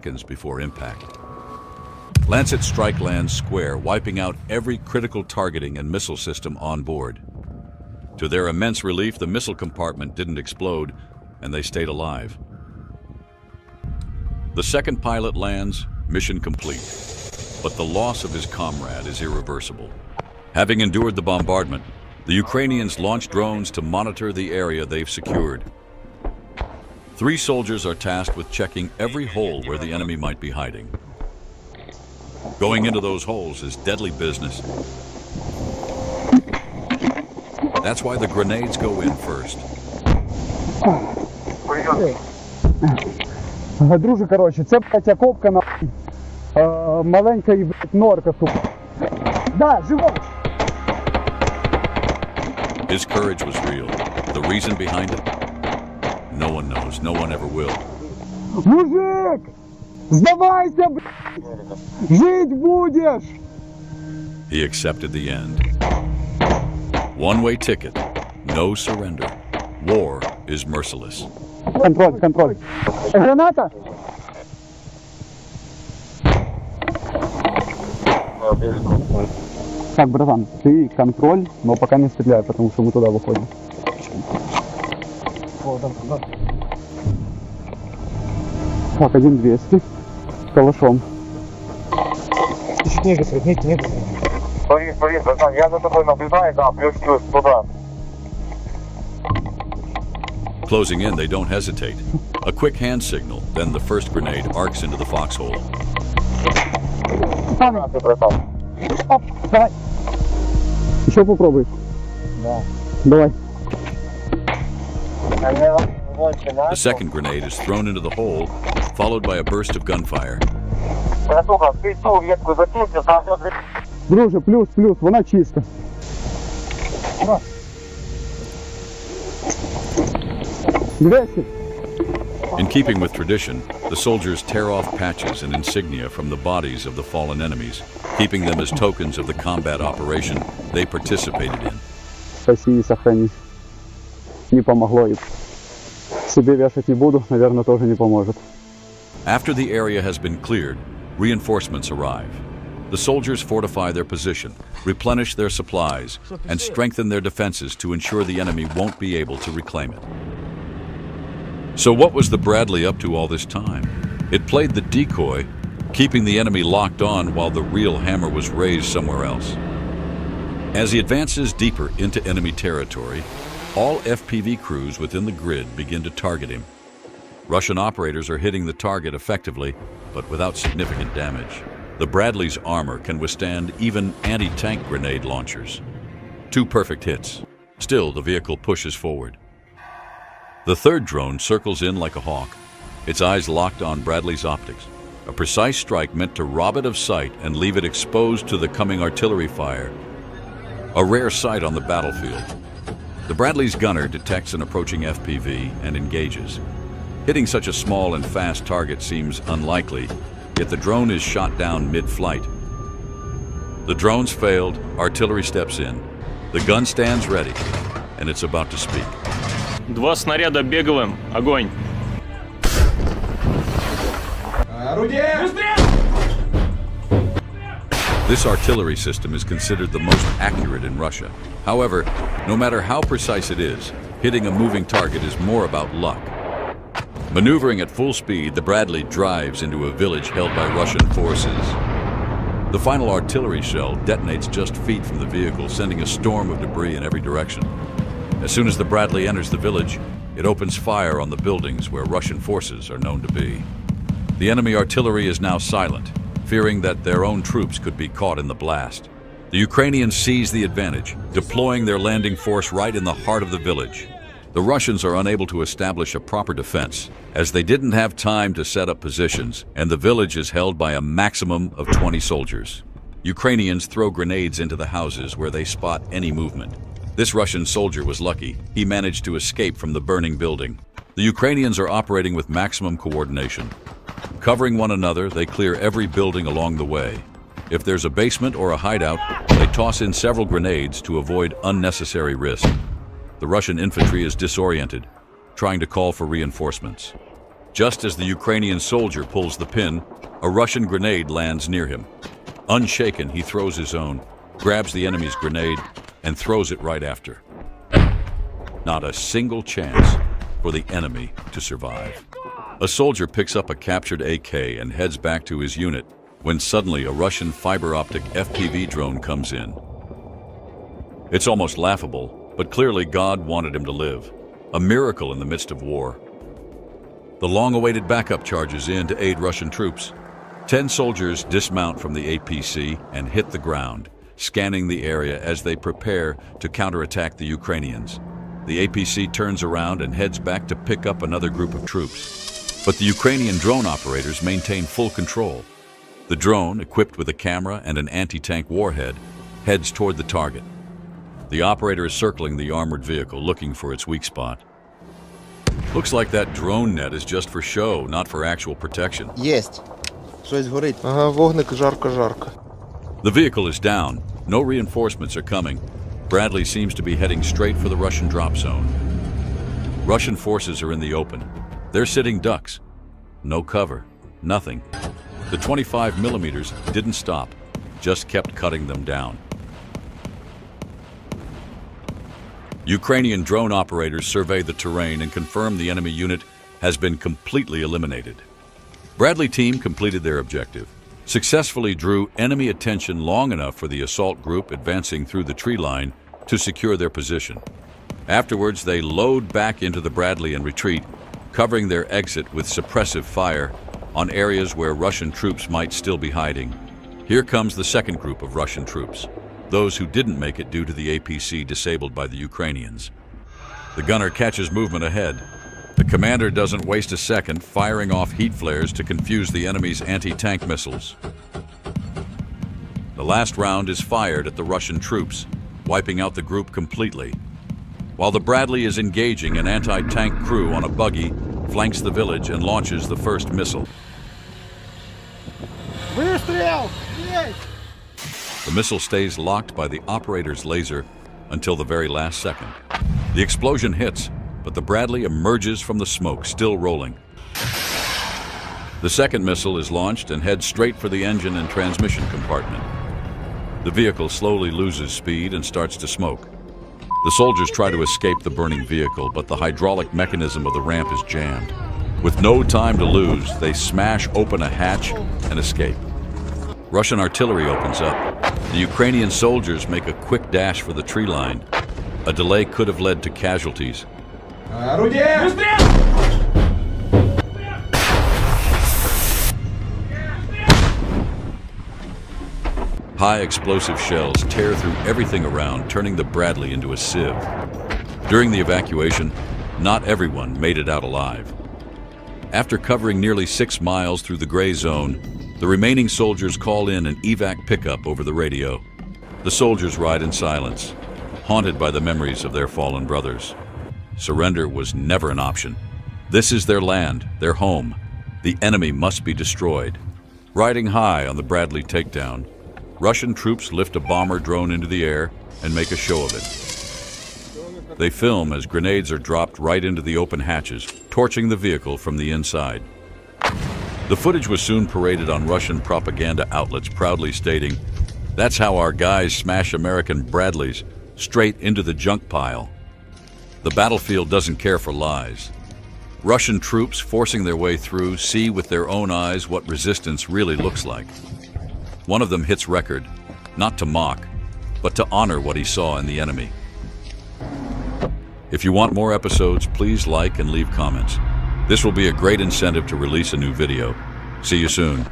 seconds before impact. Lancet strike lands square, wiping out every critical targeting and missile system on board. To their immense relief, the missile compartment didn't explode, and they stayed alive. The second pilot lands, mission complete. But the loss of his comrade is irreversible. Having endured the bombardment, the Ukrainians launch drones to monitor the area they've secured. 3 soldiers are tasked with checking every hole where the enemy might be hiding. Going into those holes is deadly business. That's why the grenades go in first. Друже, коротше, це, блядь, окопка, нахуй, маленька і, блядь, норка, сука. Да, живо! His courage was real. The reason behind it? No one knows. No one ever will. Мужик! Сдавайся, блядь! Жить будешь! He accepted the end. One-way ticket. No surrender. War is merciless. Контроль, контроль. Граната! Так, братан, ты контроль, но пока не стреляй, потому что мы туда выходим. Так, 1200 с калашом. Нет. Смотри, братан, я за тобой наблюдаю, да, плюс туда. Closing in, they don't hesitate. A quick hand signal, then the first grenade arcs into the foxhole. Оп, давай. Еще попробуй. Да. Давай. The second grenade is thrown into the hole, followed by a burst of gunfire. Друже, плюс, вона чиста. In keeping with tradition, the soldiers tear off patches and insignia from the bodies of the fallen enemies, keeping them as tokens of the combat operation they participated in. Спаси и сохрани. Не помогло. Себе вешать не буду, наверное, тоже не поможет. After the area has been cleared, reinforcements arrive. The soldiers fortify their position, replenish their supplies, and strengthen their defenses to ensure the enemy won't be able to reclaim it. So what was the Bradley up to all this time? It played the decoy, keeping the enemy locked on while the real hammer was raised somewhere else. As he advances deeper into enemy territory, all FPV crews within the grid begin to target him. Russian operators are hitting the target effectively, but without significant damage. The Bradley's armor can withstand even anti-tank grenade launchers. 2 perfect hits. Still, the vehicle pushes forward. The third drone circles in like a hawk, its eyes locked on Bradley's optics. A precise strike meant to rob it of sight and leave it exposed to the coming artillery fire. A rare sight on the battlefield. The Bradley's gunner detects an approaching FPV and engages. Hitting such a small and fast target seems unlikely, yet the drone is shot down mid-flight. The drone's failed, artillery steps in. The gun stands ready, and it's about to speak. 2 снаряда беговым. Огонь. This artillery system is considered the most accurate in Russia. However, no matter how precise it is, hitting a moving target is more about luck. Maneuvering at full speed, the Bradley drives into a village held by Russian forces. The final artillery shell detonates just feet from the vehicle, sending a storm of debris in every direction. As soon as the Bradley enters the village, it opens fire on the buildings where Russian forces are known to be. The enemy artillery is now silent, fearing that their own troops could be caught in the blast. The Ukrainians seize the advantage, deploying their landing force right in the heart of the village. The Russians are unable to establish a proper defense, as they didn't have time to set up positions, and the village is held by a maximum of 20 soldiers. Ukrainians throw grenades into the houses where they spot any movement. This Russian soldier was lucky. He managed to escape from the burning building. The Ukrainians are operating with maximum coordination. Covering one another, they clear every building along the way. If there's a basement or a hideout, they toss in several grenades to avoid unnecessary risk. The Russian infantry is disoriented, trying to call for reinforcements. Just as the Ukrainian soldier pulls the pin, a Russian grenade lands near him. Unshaken, he throws his own, grabs the enemy's grenade, and throws it right after. Not a single chance for the enemy to survive. A soldier picks up a captured AK and heads back to his unit when suddenly a Russian fiber-optic FPV drone comes in. It's almost laughable, but clearly God wanted him to live. A miracle in the midst of war. The long-awaited backup charges in to aid Russian troops. 10 soldiers dismount from the APC and hit the ground, scanning the area as they prepare to counterattack the Ukrainians. The APC turns around and heads back to pick up another group of troops. But the Ukrainian drone operators maintain full control. The drone, equipped with a camera and an anti-tank warhead, heads toward the target. The operator is circling the armored vehicle, looking for its weak spot. Looks like that drone net is just for show, not for actual protection. Єсть. Щось горить. Ага, вогник, жарко. The vehicle is down. No reinforcements are coming. Bradley seems to be heading straight for the Russian drop zone. Russian forces are in the open. They're sitting ducks. No cover. Nothing. The 25 millimeters didn't stop, just kept cutting them down. Ukrainian drone operators survey the terrain and confirm the enemy unit has been completely eliminated. Bradley team completed their objective, successfully drew enemy attention long enough for the assault group advancing through the tree line to secure their position. Afterwards, they load back into the Bradley and retreat, covering their exit with suppressive fire on areas where Russian troops might still be hiding. Here comes the second group of Russian troops, those who didn't make it due to the APC disabled by the Ukrainians. The gunner catches movement ahead. The commander doesn't waste a second, firing off heat flares to confuse the enemy's anti-tank missiles. The last round is fired at the Russian troops, wiping out the group completely. While the Bradley is engaging, an anti-tank crew on a buggy flanks the village and launches the first missile. Выстрел! Есть! The missile stays locked by the operator's laser until the very last second. The explosion hits, but the Bradley emerges from the smoke, still rolling. The second missile is launched and heads straight for the engine and transmission compartment. The vehicle slowly loses speed and starts to smoke. The soldiers try to escape the burning vehicle, but the hydraulic mechanism of the ramp is jammed. With no time to lose, they smash open a hatch and escape. Russian artillery opens up. The Ukrainian soldiers make a quick dash for the tree line. A delay could have led to casualties. High explosive shells tear through everything around, turning the Bradley into a sieve. During the evacuation, not everyone made it out alive. After covering nearly 6 miles through the gray zone, the remaining soldiers call in an evac pickup over the radio. The soldiers ride in silence, haunted by the memories of their fallen brothers. Surrender was never an option. This is their land, their home. The enemy must be destroyed. Riding high on the Bradley takedown, Russian troops lift a bomber drone into the air and make a show of it. They film as grenades are dropped right into the open hatches, torching the vehicle from the inside. The footage was soon paraded on Russian propaganda outlets, proudly stating, "That's how our guys smash American Bradleys, straight into the junk pile." The battlefield doesn't care for lies. Russian troops forcing their way through see with their own eyes what resistance really looks like. One of them hits record, not to mock, but to honor what he saw in the enemy. If you want more episodes, please like and leave comments. This will be a great incentive to release a new video. See you soon.